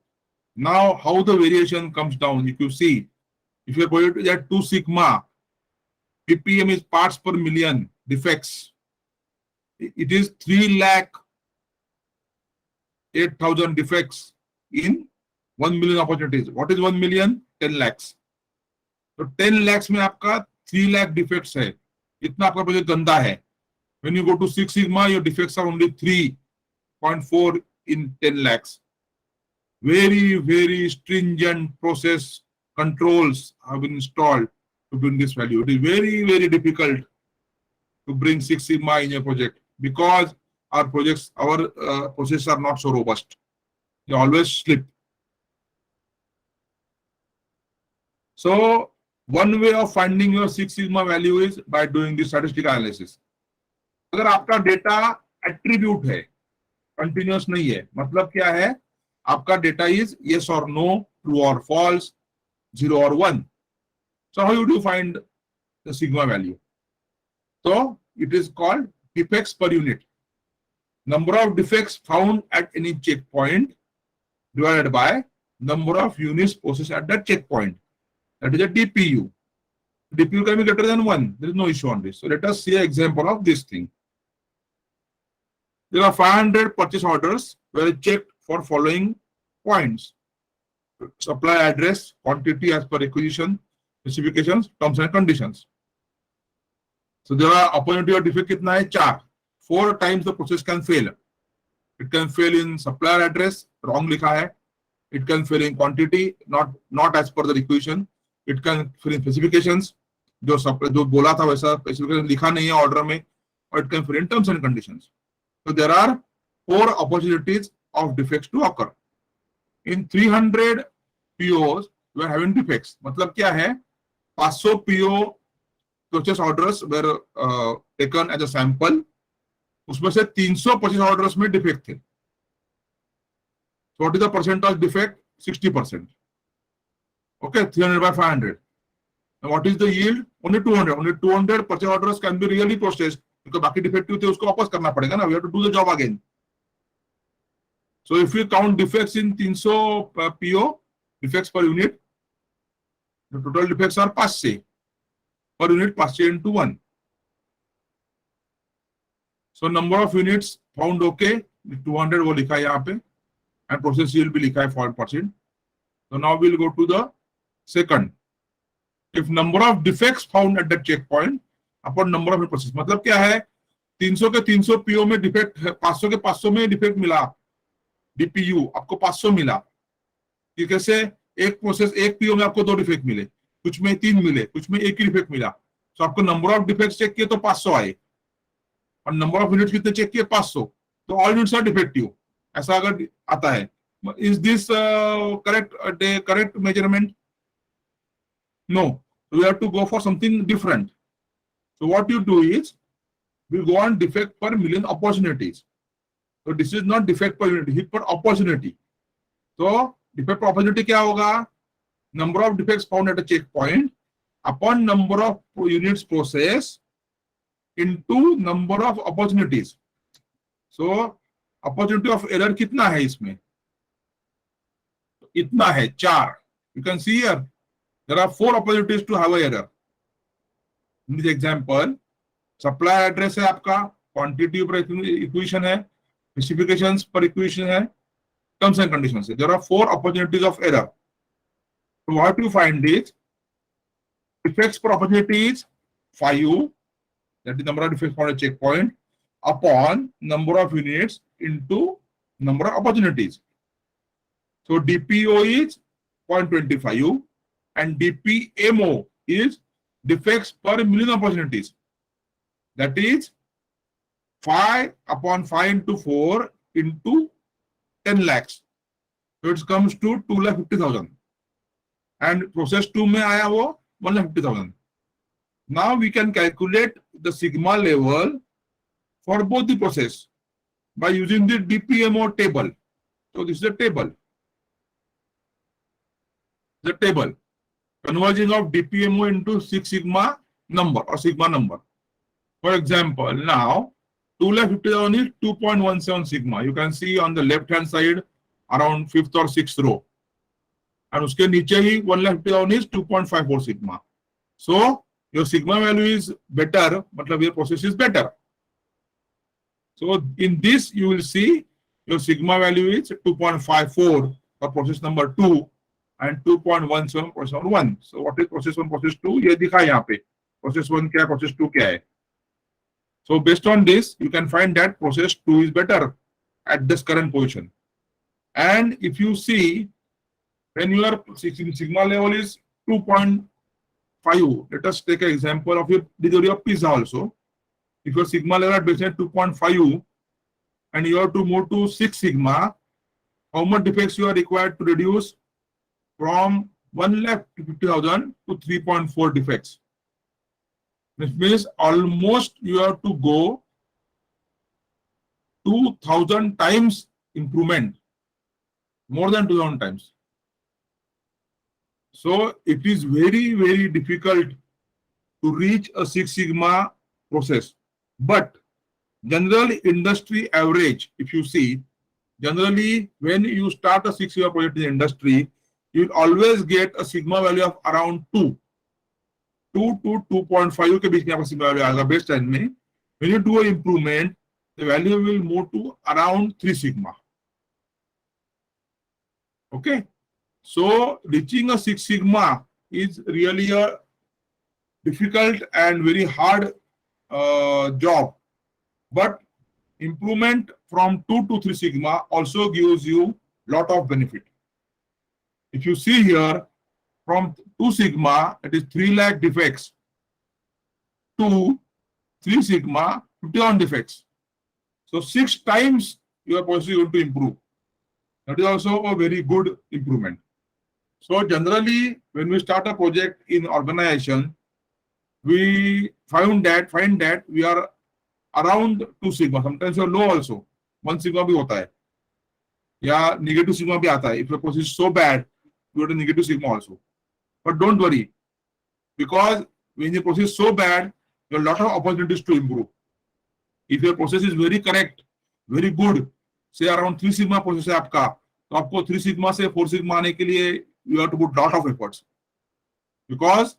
now how the variation comes down, if you see, if you are going to get 2 sigma, ppm is parts per million defects. It is 3,08,000 defects in 1 million opportunities. What is 1 million? 10 lakhs. So 10 lakhs में आपका 3 lakh defects है. इतना आपका project गंदा है. When you go to Six Sigma, your defects are only 3.4 in 10 lakhs. Very, very stringent process controls have been installed to bring this value. It is very, very difficult to bring Six Sigma in your project because our projects, our processes are not so robust. They always slip. So one way of finding your Six Sigma value is by doing the statistical analysis. अगर आपका data attribute है, continuous नहीं है, मतलब क्या है, आपका data is yes or no, true or false, 0 or 1. So how do you find the sigma value? So it is called defects per unit. Number of defects found at any checkpoint divided by number of units processed at that checkpoint. That is a DPU. DPU can be greater than 1. There is no issue on this. So let us see an example of this thing. There are 500 purchase orders were checked for following points: supply address, quantity as per requisition, specifications, terms and conditions. So there are opportunity or defect kitna hai? 4. 4 times the process can fail. It can fail in supplier address, wrong likha hai. It can fail in quantity, not as per the requisition. It can fail in specifications, जो बोला था वैसा specification लिखा नहीं है order में, or it can fail in terms and conditions. So there are 4 opportunities of defects to occur. In 300 POs, we are having defects. मतलब क्या है? 500 PO purchase orders were taken as a sample. उसमें से 300 purchase orders में defect थे. So what is the percentage defect? 60%. Okay, 300 by 500. And what is the yield? Only 200. Only 200 purchase orders can be really processed. because बाकी defective थे उसको वापस करना पड़ेगा ना. We have to do the job again. So if we count defects in 300 PO, defects per unit, the total defects are 500 per unit, 500 into 1. So number of units found okay, 200 वो लिखा है यहाँ पे, and process yield भी लिखा है 4%. So now we'll go to the second. If number of defects found at the checkpoint upon number of process, मतलब क्या है, 300 के 300 PO में डिफेक्ट, 500 के 500 में डिफेक्ट मिला, DPU आपको 500 मिला. ठीक है, से एक प्रोसेस एक PO में आपको 2 डिफेक्ट मिले, कुछ में 3 मिले, कुछ में 1 ही डिफेक्ट मिला. तो आपको नंबर ऑफ डिफेक्ट्स चेक किए तो 500 आए, और नंबर ऑफ यूनिट्स कितने चेक किए? 500. तो ऑल यूनिट्स आर डिफेक्टिव. ऐसा अगर आता है, is this correct measurement? No. We have to go for something different. So what you do is, we go on defect per million opportunities. So this is not defect per unit, hit per opportunity. So defect per opportunity क्या होगा? Number of defects found at a checkpoint upon number of units processed into number of opportunities. So opportunity of error कितना है इसमें? इतना है, 4. You can see here. There are 4 opportunities to have an error. In this example, supply address है आपका, quantity पर equation है, specifications पर equation है, terms and conditions है. There are 4 opportunities of error. So what you find is, defects per opportunity is 5, that is number of defects found at checkpoint, upon number of units into number of opportunities. So DPO is 0.25. And DPMO is defects per million opportunities. That is 5 upon 5 into 4 into 10 lakhs. So it comes to 2,50,000. And process 2 में आया वो 1,50,000. Now we can calculate the sigma level for both the process by using the DPMO table. So this is a table. The table. Converging of DPMO into Six Sigma number or Sigma number. For example, now 2,50,000 is 2.17 Sigma. You can see on the left hand side around 5th or 6th row. And uske niche hi 1,50,000 is 2.54 Sigma. So your Sigma value is better, matlab your process is better. So in this you will see your Sigma value is 2.54 for process number 2. And 2.17 process 1. So what is process 1, process 2? ये दिखा यहाँ पे. Process 1 क्या है, process 2 क्या है. So based on this, you can find that process 2 is better at this current position. And if you see, when your sigma level is 2.5, let us take an example of your delivery of pizza also. if your sigma level at baseline 2.5 and you have to move to 6 sigma, how much defects you are required to reduce? From 1,50,000 to 3.4 defects. This means almost you have to go 2,000 times improvement, more than 2,000 times. So it is very, very difficult to reach a 6 sigma process. But general industry average, if you see, generally when you start a 6 sigma project in the industry, you will always get a sigma value of around 2 to 2.5 के बीच में आपका sigma value आएगा baseline में. When you do an improvement, the value will move to around 3 sigma. Okay, so reaching a 6 sigma is really a difficult and very hard job, but improvement from 2 to 3 sigma also gives you lot of benefit. If you see here, from 2 sigma, it is 3 lakh defects, to 3 sigma, 51 defects. So 6 times your process is going to improve. That is also a very good improvement. So generally, when we start a project in organization, we find that we are around 2 sigma. Sometimes we are low also. 1 sigma भी होता है, या negative sigma भी आता है. If the process is so bad, you have a negative sigma also. But don't worry, because when the process is so bad, there are a lot of opportunities to improve. If your process is very correct, very good, say around 3 sigma process है आपका, तो आपको 3 sigma से 4 sigma आने के लिए you have to put lot of efforts, because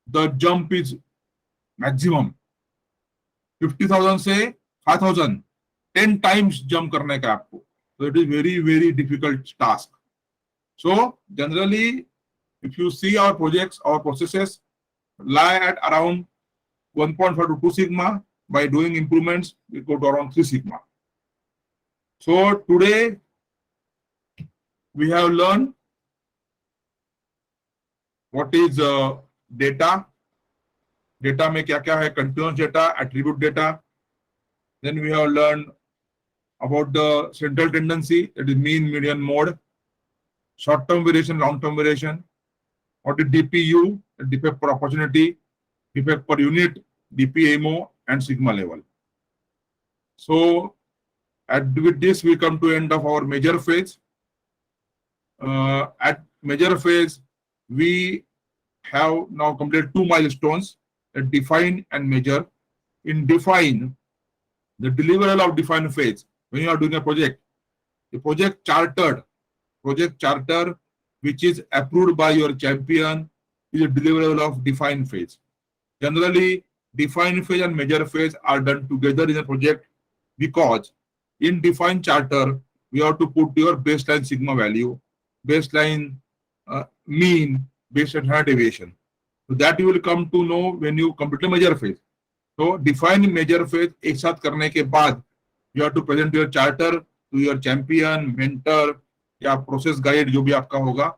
the jump is maximum. 50,000 से 5,000, 10 times jump करने का आपको. So it is very, very difficult task. So generally, if you see our projects, our processes lie at around 1.5 to 2 sigma. By doing improvements, we go to around 3 sigma. So today we have learned what is data. Data में क्या क्या है? Continuous data, attribute data. Then we have learned about the central tendency, that is mean, median, mode. Short-term variation, long-term variation. What is DPU, defect per opportunity, defect per unit, DPMO, and sigma level. So with this we come to end of our measure phase. At measure phase, we have now completed 2 milestones, define and measure. In define, the deliverable of define phase, when you are doing a project, the project charter, which is approved by your champion, is a deliverable of define phase. Generally, define phase and measure phase are done together in a project, because in define charter, we have to put your baseline sigma value, baseline mean, baseline standard deviation. So that you will come to know when you complete the measure phase. So define measure phase एक साथ करने के बाद, you have to present your charter to your champion, mentor, या process guide जो भी आपका होगा.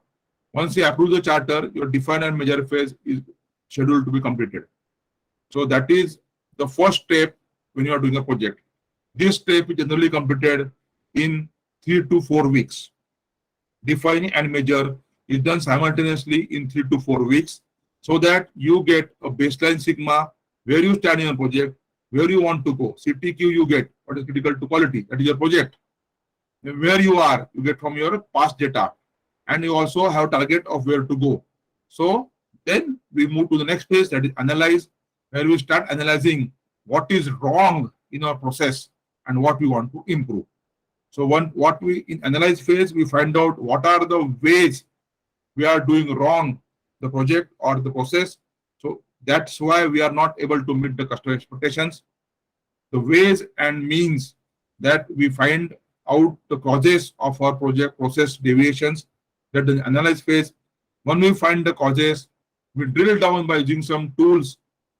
Once you approve the charter, your define and measure phase is scheduled to be completed. So that is the first step when you are doing a project. This step is generally completed in 3 to 4 weeks. Define and measure is done simultaneously in 3 to 4 weeks, so that you get a baseline sigma, where you stand in a project, where you want to go. CTQ you get, what is critical to quality, that is your project. Where you are, you get from your past data, and you also have target of where to go. So then we move to the next phase, that is analyze, where we start analyzing what is wrong in our process and what we want to improve. So what we in analyze phase, we find out what are the ways we are doing wrong the project or the process. So that's why we are not able to meet the customer expectations. The ways and means that we find out the causes of our project process deviations, that is the analyze phase. When we find the causes, we drill down by using some tools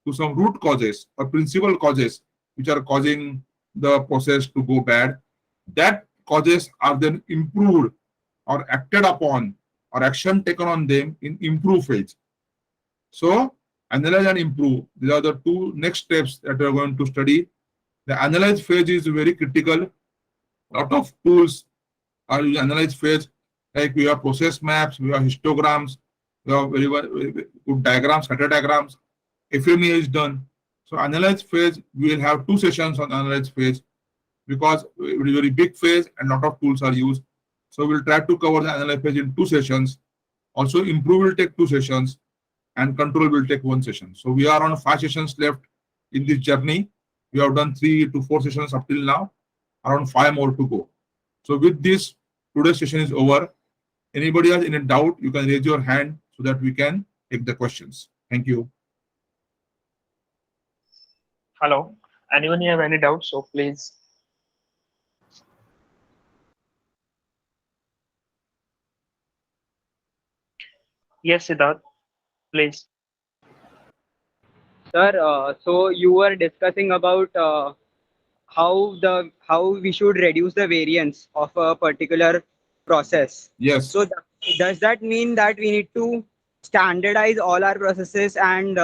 to some root causes or principal causes which are causing the process to go bad. That causes are then improved or acted upon or action taken on them in improve phase. So analyze and improve, these are the 2 next steps that we are going to study The analyze phase is very critical. Lot of tools are used analyze phase, like we have process maps, we have histograms, we have very good diagrams, scatter diagrams. FMEA is done. So analyze phase, we will have 2 sessions on analyze phase because it is a very big phase and lot of tools are used. So we'll try to cover the analyze phase in 2 sessions. Also, improve will take 2 sessions and control will take 1 session. So we are on 5 sessions left in this journey. We have done 3 to 4 sessions up till now, around 5 more to go. So with this, today's session is over. Anybody has any doubt, you can raise your hand so that we can take the questions. Thank you. Hello. Anyone have any doubts? So please. Yes, Siddharth. Please. Sir, so you were discussing about how we should reduce the variance of a particular process. Yes. So does that mean that we need to standardize all our processes and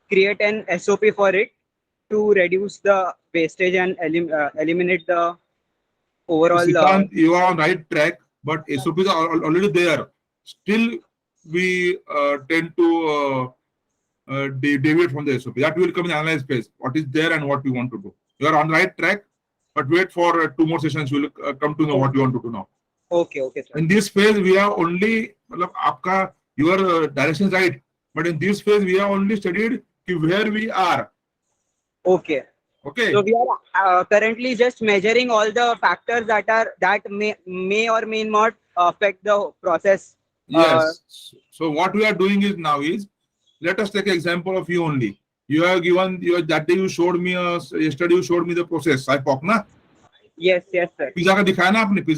create an SOP for it to reduce the wastage and eliminate the overall? Siddhant, you are on right track, but SOPs are already there. Still, we tend to deviate from the SOP. That will come in analyze phase. What is there and what we want to do. You are on right track, but wait for 2 more sessions. You will come to know what you want to do now. Okay, sir. In this phase, we have only, your direction is right, but in this phase, we have only studied where we are. Okay. Okay. So we are currently just measuring all the factors that may or may not affect the process. Yes. So what we are doing is now is, let us take an example of you only. You have given that day you showed me yesterday you showed me the process. I pop na. Yes, sir. Pizza का दिखाया ना आपने pizza